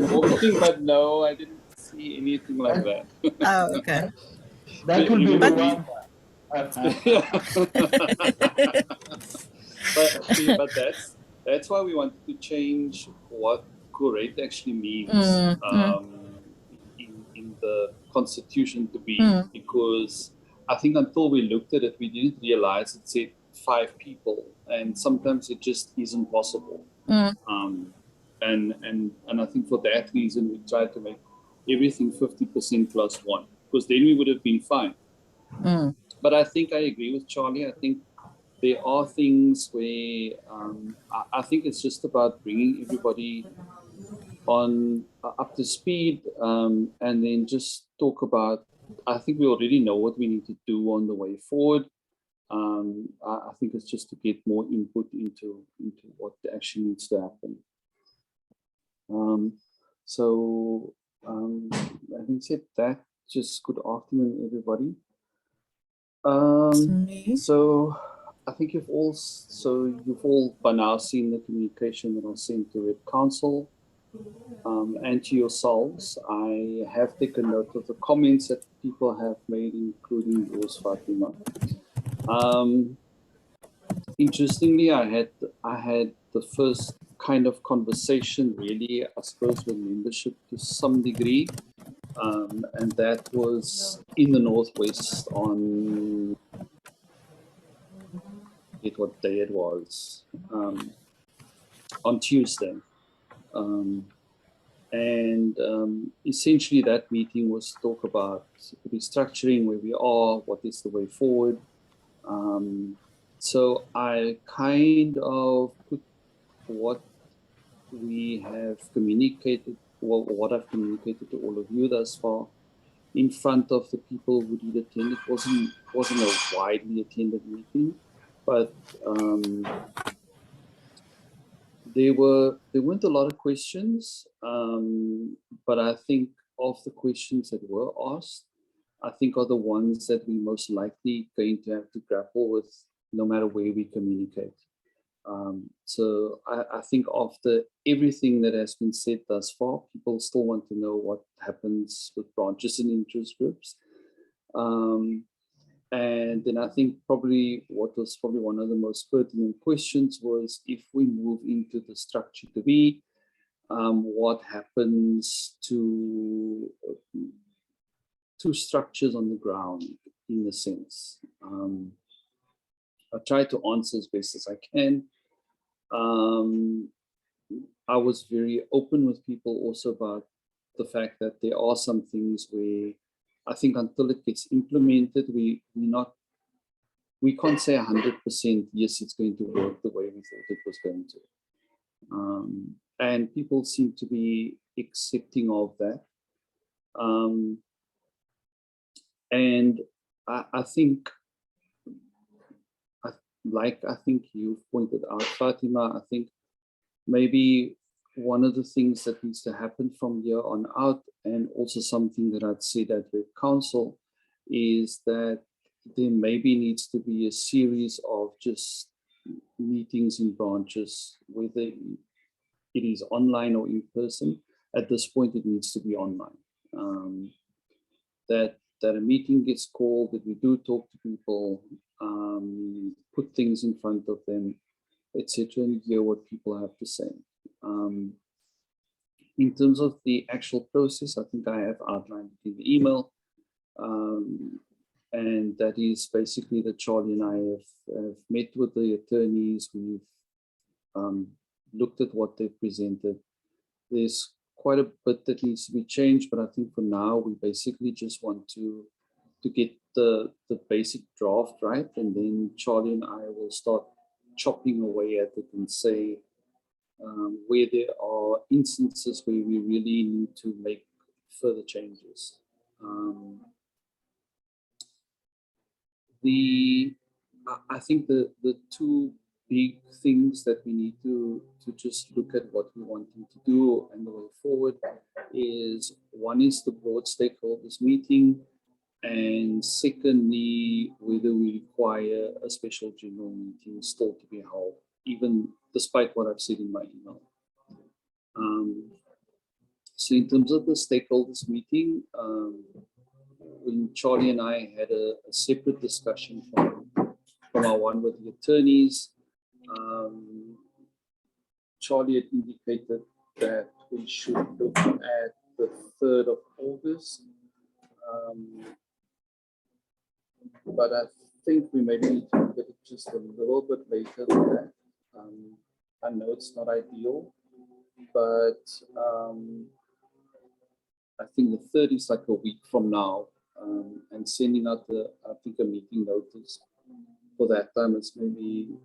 hoping, but no, I didn't see anything like that. Oh, okay. That will be the one. But that's why we wanted to change what correct actually means in the constitution to be, because I think until we looked at it, we didn't realize it said 5 people, and sometimes it just isn't possible. And I think for that reason we tried to make everything 50% plus 1, because then we would have been fine. But I think I agree with Charlie. I think there are things where I think it's just about bringing everybody on up to speed, and then just talk about. I think we already know what we need to do on the way forward. I think it's just to get more input into what actually needs to happen. Having said that, just good afternoon, everybody. So I think you've all by now seen the communication that I sent to the council and to yourselves. I have taken note of the comments that people have made, including yours, Fatima. Interestingly, I had the first kind of conversation, really, I suppose, with membership to some degree, and that was in the Northwest on what day it was, on Tuesday. Essentially that meeting was to talk about restructuring, where we are, what is the way forward. So I kind of put what we have communicated, what I've communicated to all of you thus far, in front of the people who did attend. It wasn't a widely attended meeting, but there weren't a lot of questions, but I think of the questions that were asked, I think are the ones that we're most likely going to have to grapple with, no matter where we communicate. So I think after everything that has been said thus far, people still want to know what happens with branches and interest groups. And then I think probably what was probably one of the most pertinent questions was, if we move into the structure to be, what happens to structures on the ground, in a sense. I try to answer as best as I can. I was very open with people also about the fact that there are some things where I think until it gets implemented, we can't say 100% yes, it's going to work the way we thought it was going to. And people seem to be accepting of that. And I think, like I think you've pointed out, Fatima, I think maybe one of the things that needs to happen from here on out, and also something that I'd said at the council, is that there maybe needs to be a series of just meetings in branches, whether it is online or in person. At this point, it needs to be online. That a meeting gets called, that we do talk to people, put things in front of them, etc., and hear what people have to say. In terms of the actual process, I think I have outlined it in the email, and that is basically that Charlie and I have met with the attorneys. We've looked at what they've presented. There's quite a bit that needs to be changed, but I think for now we basically just want to get the basic draft right, and then Charlie and I will start chopping away at it and say where there are instances where we really need to make further changes. I think the two big things that we need to just look at what we want to do and the way forward is, one is the broad stakeholders meeting, and secondly, whether we require a special general meeting still to be held, even despite what I've said in my email. So in terms of the stakeholders meeting, when Charlie and I had a separate discussion from our one with the attorneys, Charlie had indicated that we should look at the 3rd of August. But I think we maybe need to look at it just a little bit later than that. I know it's not ideal, but I think the 3rd is like a week from now, and sending out I think a meeting notice for that time is maybe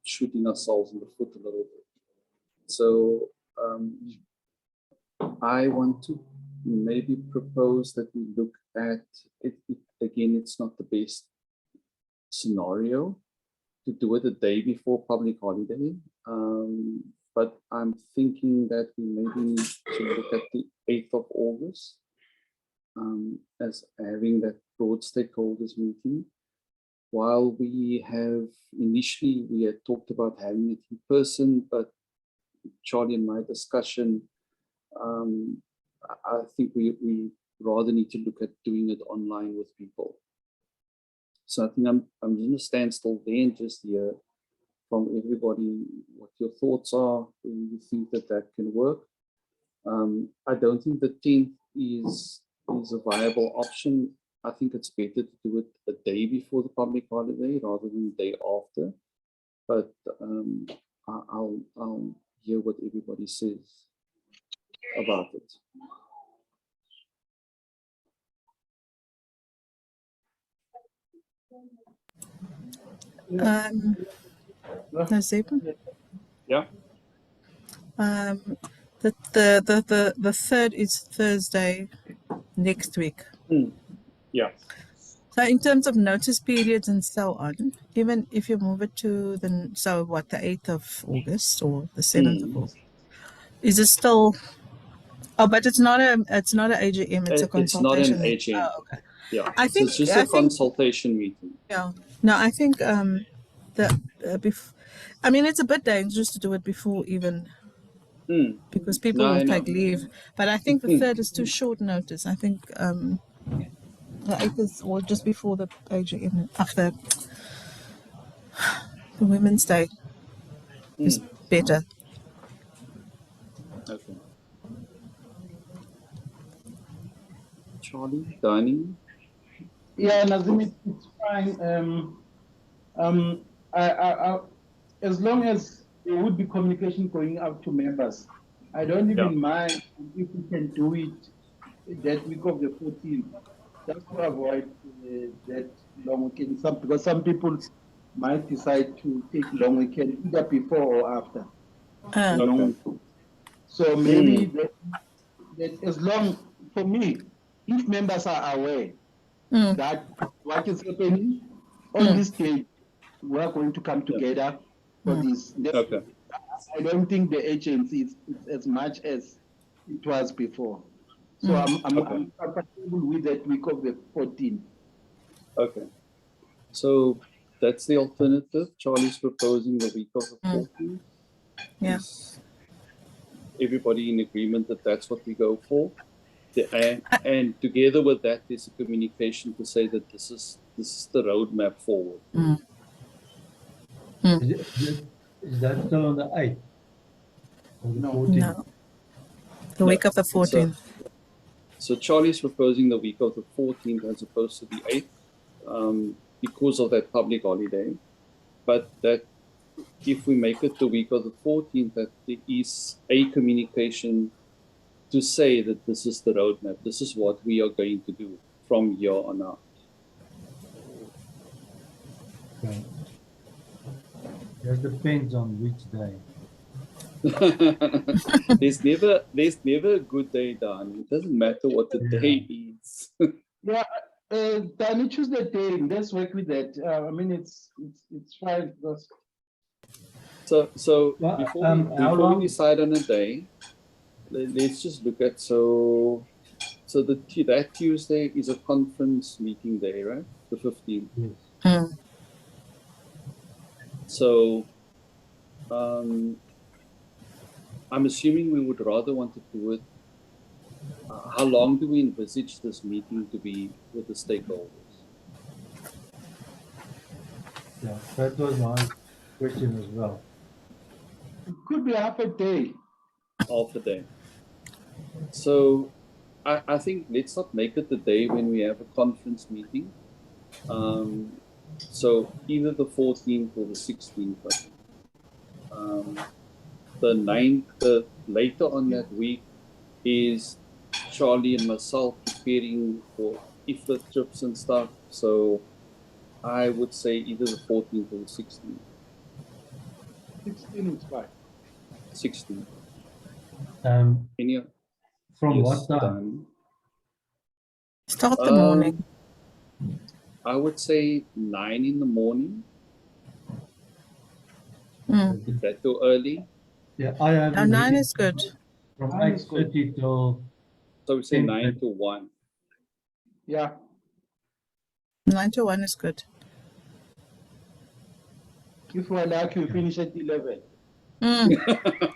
shooting ourselves in the foot a little bit. So I want to maybe propose that we look at it. Again, it's not the best scenario to do it the day before public holiday. But I'm thinking that we maybe need to look at the 8th of August as having that broad stakeholders meeting. While we have initially, we had talked about having it in person, but Charlie and my discussion, I think we rather need to look at doing it online with people. So I think I'm going to stand still there and just hear from everybody what your thoughts are, when you think that can work. I don't think the 10th is a viable option. I think it's better to do it a day before the public holiday rather than the day after. But I'll hear what everybody says about it. Yeah. The 3rd is Thursday next week. Yeah. So in terms of notice periods and so on, even if you move it to the 8th of August or the 7th of August, is it still? Oh, but it's not a AGM. It's a consultation. It's not an AGM. Oh, okay. Yeah. I think so it's just a consultation meeting. Yeah. No, I think I mean, it's a bit dangerous to do it before even. Because people will take leave. But I think the 3rd is too short notice. I think the 8th is or just before the AGM, after the Women's Day is better. Okay. Charlie, Danny? Yeah, Nazim, it's fine. As long as there would be communication going out to members, I don't even mind if we can do it that week of the 14th, just to avoid that long weekend. Because some people might decide to take long weekend either before or after. So maybe that as long, for me, if members are aware that what is happening on this day, we are going to come together for this. Okay. I don't think the agency is as much as it was before. So I'm comfortable with that week of the 14th. Okay. So that's the alternative. Charlie's proposing the week of the 14th. Yeah. Is everybody in agreement that that's what we go for? And together with that, there's a communication to say that this is the roadmap forward. Is that still on the 8th? Or the 14th? No. The week of the 14th. So Charlie's proposing the week of the 14th as opposed to the 8th because of that public holiday. But that if we make it the week of the 14th, that there is a communication to say that this is the roadmap. This is what we are going to do from here on out. Okay. That depends on which day. There's never a good day, Dan. It doesn't matter what the day is. Yeah, Dan, choose the day. Let's work with that. I mean, it's fine. So before we decide on a day, let's just look at that Tuesday is a conference meeting day, right? The 15th. Yes. So I'm assuming we would rather want to do it How long do we envisage this meeting to be with the stakeholders? Yeah, that was my question as well. It could be half a day. Half a day. So I think let's not make it the day when we have a conference meeting. So either the 14th or the 16th. The 9th, later on that week, is Charlie and myself preparing for IFLA trips and stuff. So I would say either the 14th or the 16th. 16 is fine. 16th. From yes, what time? Dan? Start the morning. I would say 9 in the morning. Is that too early? Yeah, I have. No, 9 is good. From 8:30 till. So we say 9 10:30. to 1. Yeah. 9 to 1 is good. If we're lucky, we finish at 11.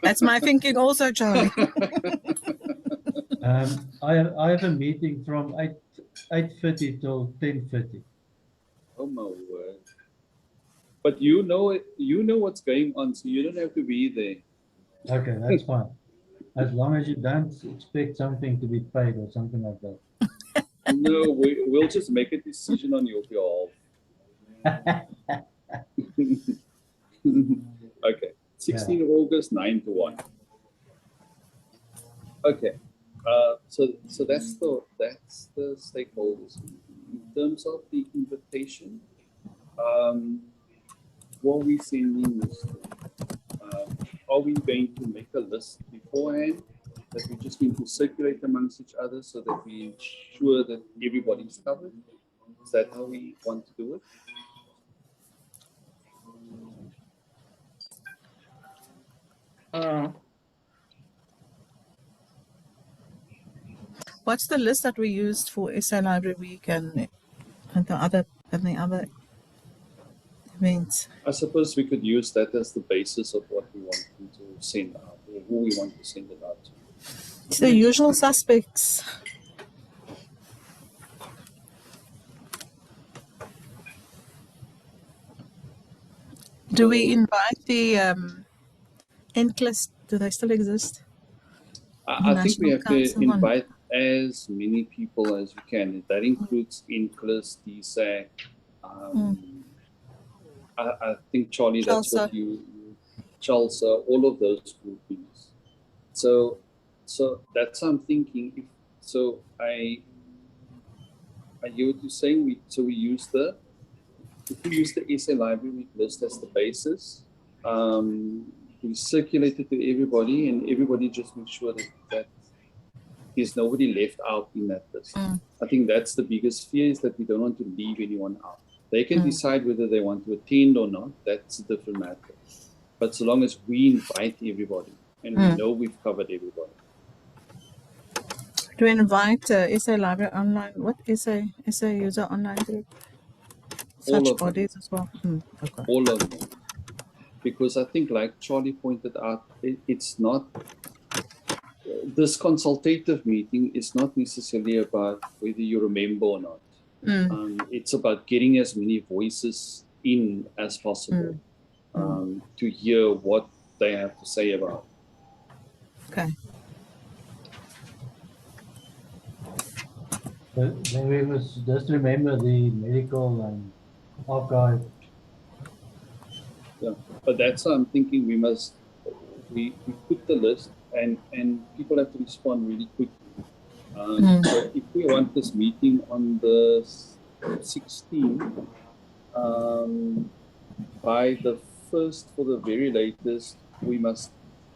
That's my thinking also, Charlie. I have a meeting from 8:30 till 10:30. Oh my word! But you know what's going on, so you don't have to be there. Okay, that's fine. As long as you don't expect something to be paid or something like that. No, we'll just make a decision on your behalf. Okay, 16th of August, 9 to 1. Okay, so that's the stakeholders. In terms of the invitation, what we sending this to? Are we going to make a list beforehand that we're just going to circulate amongst each other so that we ensure that everybody's covered? Is that how we want to do it? What's the list that we used for SA Library Week and the other events? I suppose we could use that as the basis of what we want to send out, or who we want to send it out to. It's the usual suspects. Do we invite the NCLIS? Do they still exist? I think we have to invite as many people as we can. That includes NCLIS, DSAC. I think, Charlie, that's what you, Chalsa, all of those groupings. So that's what I'm thinking. I hear what you're saying. We use if we use the SA Library Week list as the basis, we circulate it to everybody, and everybody just makes sure that there's nobody left out in that list. I think that's the biggest fear, is that we don't want to leave anyone out. They can decide whether they want to attend or not. That's a different matter. But so long as we invite everybody and we know we've covered everybody. Do we invite SA Library Online? What SA User Online Group? Such bodies as well? Okay. All of them. Because I think, like Charlie pointed out, it's not, this consultative meeting is not necessarily about whether you remember or not. It's about getting as many voices in as possible to hear what they have to say about it. Okay. Then we must just remember the medical and archive. Yeah, but that's what I'm thinking. We put the list, and people have to respond really quickly. So if we want this meeting on the 16th, by the 1st, for the very latest, we must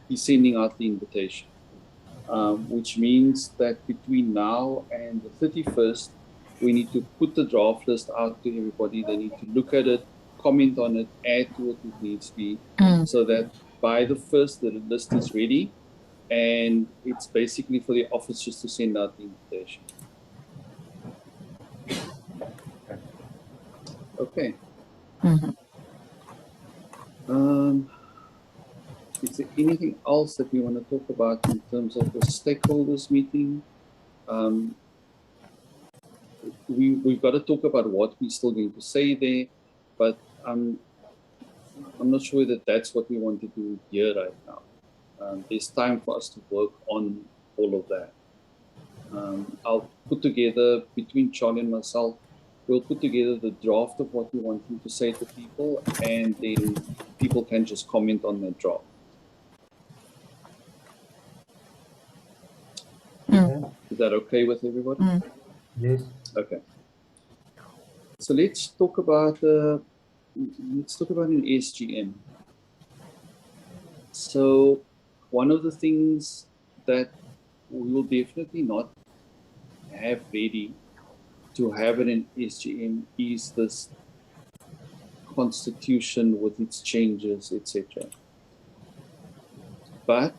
be sending out the invitation, which means that between now and the 31st, we need to put the draft list out to everybody. They need to look at it, comment on it, add to it if needs be, so that by the 1st, the list is ready. And it's basically for the office just to send out the invitation. Okay. Is there anything else that we want to talk about in terms of the stakeholders meeting? we've got to talk about what we're still going to say there, but I'm not sure that that's what we want to do here right now. There's time for us to work on all of that. I'll put together, between Charlie and myself, we'll put together the draft of what we want him to say to people, and then people can just comment on that draft. Is that okay with everybody? Yes. Okay. So let's talk about an SGM. So one of the things that we will definitely not have ready to have an SGM is this constitution with its changes, etc. But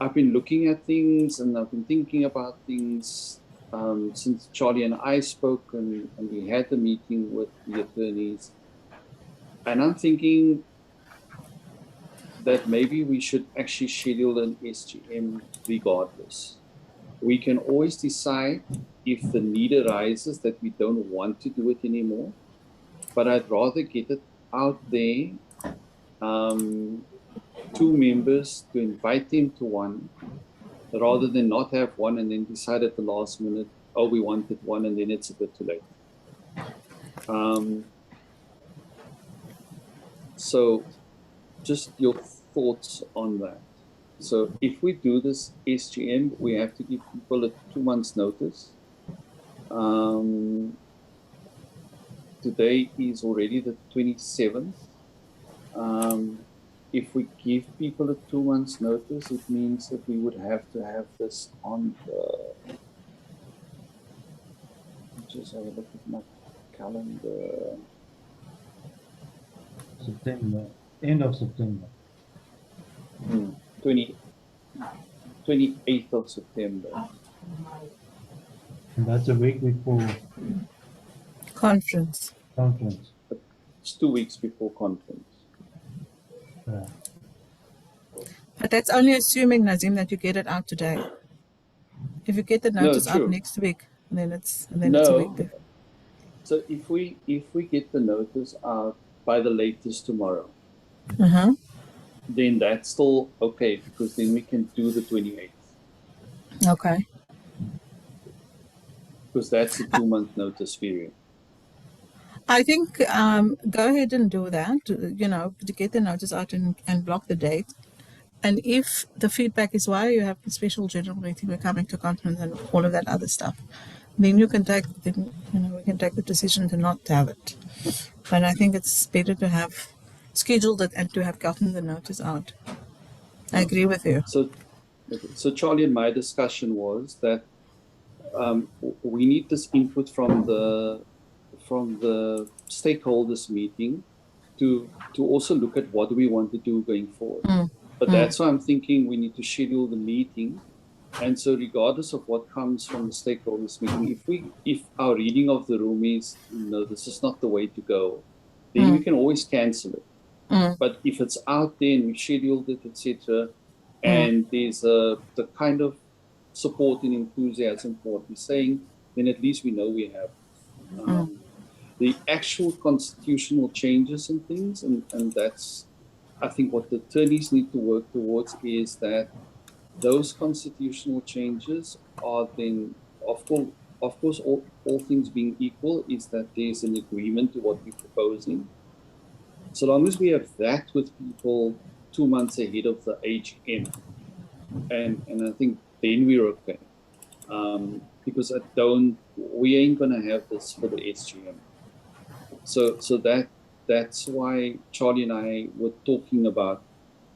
I've been looking at things and I've been thinking about things since Charlie and I spoke and we had the meeting with the attorneys. And I'm thinking that maybe we should actually schedule an SGM regardless. We can always decide if the need arises that we don't want to do it anymore, but I'd rather get it out there, 2 members, to invite them to one, rather than not have one and then decide at the last minute, oh, we wanted one, and then it's a bit too late. So just your thoughts on that. So if we do this SGM, we have to give people a 2 months notice. Today is already the 27th. If we give people a 2 months notice, it means that we would have to have this on the, just have a look at my calendar. September, end of September. 28th of September. And that's a week before Conference. It's 2 weeks before conference. Yeah. But that's only assuming, Nazim, that you get it out today. If you get the notice out next week, then it's a week before. So if we get the notice out by the latest tomorrow, then that's still okay, because then we can do the 28th. Okay. Because that's a 2 month notice period. I think go ahead and do that, to get the notice out and block the date. And if the feedback is why you have a special general meeting, we're coming to conference and all of that other stuff, then we can take the decision to not have it. But I think it's better to have scheduled it and to have gotten the notice out. I agree with you. So Charlie and my discussion was that we need this input from the stakeholders meeting to also look at what do we want to do going forward. But that's why I'm thinking we need to schedule the meeting. And so regardless of what comes from the stakeholders meeting, if our reading of the room is, no, this is not the way to go, then we can always cancel it. But if it's out there and we scheduled it, etc., and there's the kind of support and enthusiasm for what we're saying, then at least we know we have the actual constitutional changes and things, and that's, I think, what the attorneys need to work towards, is that those constitutional changes are then, of course, all things being equal, is that there's an agreement to what we're proposing. So long as we have that with people 2 months ahead of the AGM, and I think then we're okay. Because we ain't gonna have this for the SGM. So that's why Charlie and I were talking about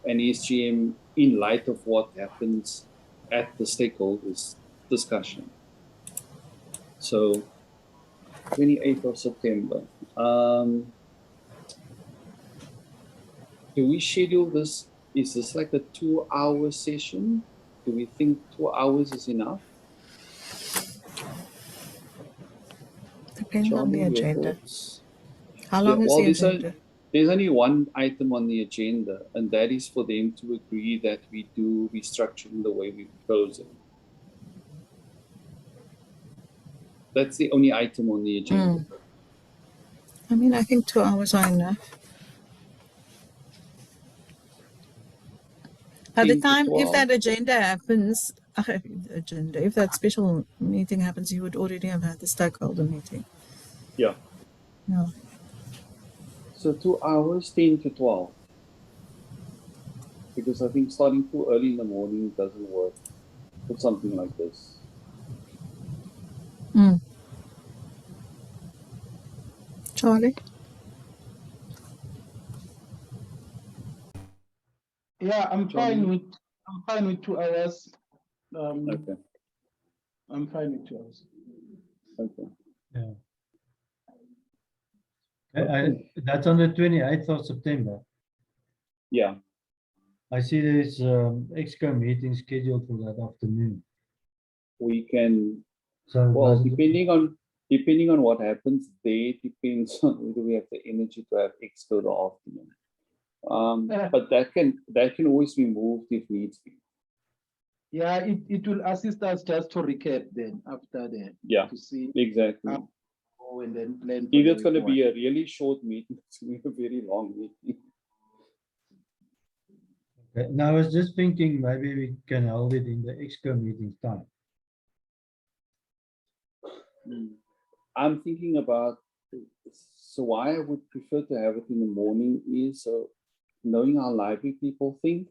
an SGM in light of what happens at the stakeholders discussion. So 28th of September. Do we schedule this? Is this like a 2-hour session? Do we think 2 hours is enough? Depends on the agenda. How long is the agenda? There's only one item on the agenda, and that is for them to agree that we do restructuring the way we propose it. That's the only item on the agenda. I mean, I think 2 hours are enough. By the 10 to time, if 12. that agenda happens, if that special meeting happens, you would already have had the stakeholder meeting. Yeah. Yeah. So 2 hours, 10 to 12. Because I think starting too early in the morning doesn't work for something like this. Charlie? Yeah, I'm fine with 2 hours. Okay. I'm fine with 2 hours. Okay. Yeah. That's on the 28th of September. Yeah. I see there's Exco meeting scheduled for that afternoon. We can, So well, depending on what happens there, depends on whether we have the energy to have Exco the afternoon. But that can always be moved if needs be. Yeah, it will assist us just to recap then after that. Yeah, to see exactly. and then plan. Either it's going to be a really short meeting, it's going to be a very long meeting. Okay. Now I was just thinking maybe we can hold it in the Exco meeting time. I'm thinking about, so why I would prefer to have it in the morning is, so knowing how library people think,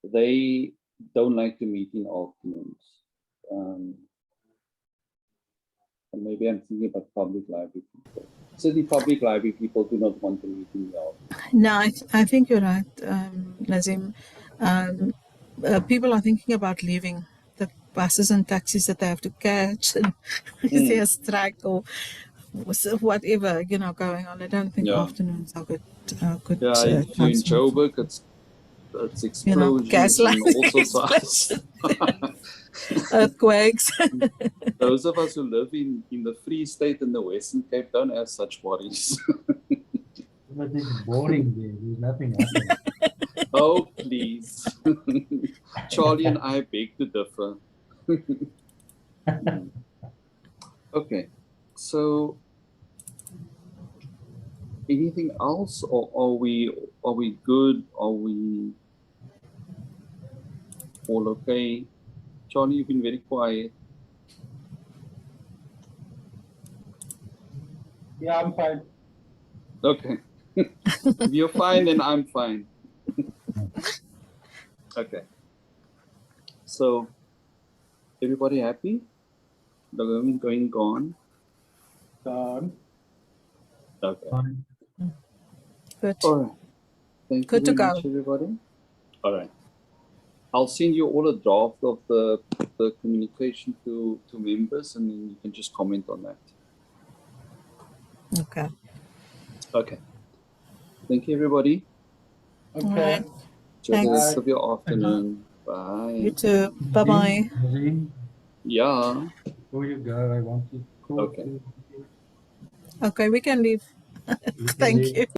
they don't like to meet in afternoons. And maybe I'm thinking about public library people. So the public library people do not want to meet in the afternoon. No, I think you're right, Nazim. People are thinking about leaving the buses and taxis that they have to catch, and is there a strike or whatever going on. I don't think afternoons are good. Yeah, if you're in Joburg, it's explosions gaslight, and all sorts of earthquakes. Those of us who live in the Free State and the Western Cape don't have such worries. But it's boring there. There's nothing happening. Oh, please. Charlie and I beg to differ. Okay, so anything else, or are we good? Are we all okay? Charlie, you've been very quiet. Yeah, I'm fine. Okay. If you're fine, then I'm fine. Okay. So, everybody happy? The government gone? Okay. Fine. Good. All right. Thank you very much, everybody. All right. I'll send you all a draft of the communication to members, and then you can just comment on that. Okay. Okay. Thank you, everybody. Okay. Enjoy the rest of your afternoon. Bye. You too. Bye-bye. Yeah. Before you go, I want to talk Okay. to Okay, we can leave. Thank you.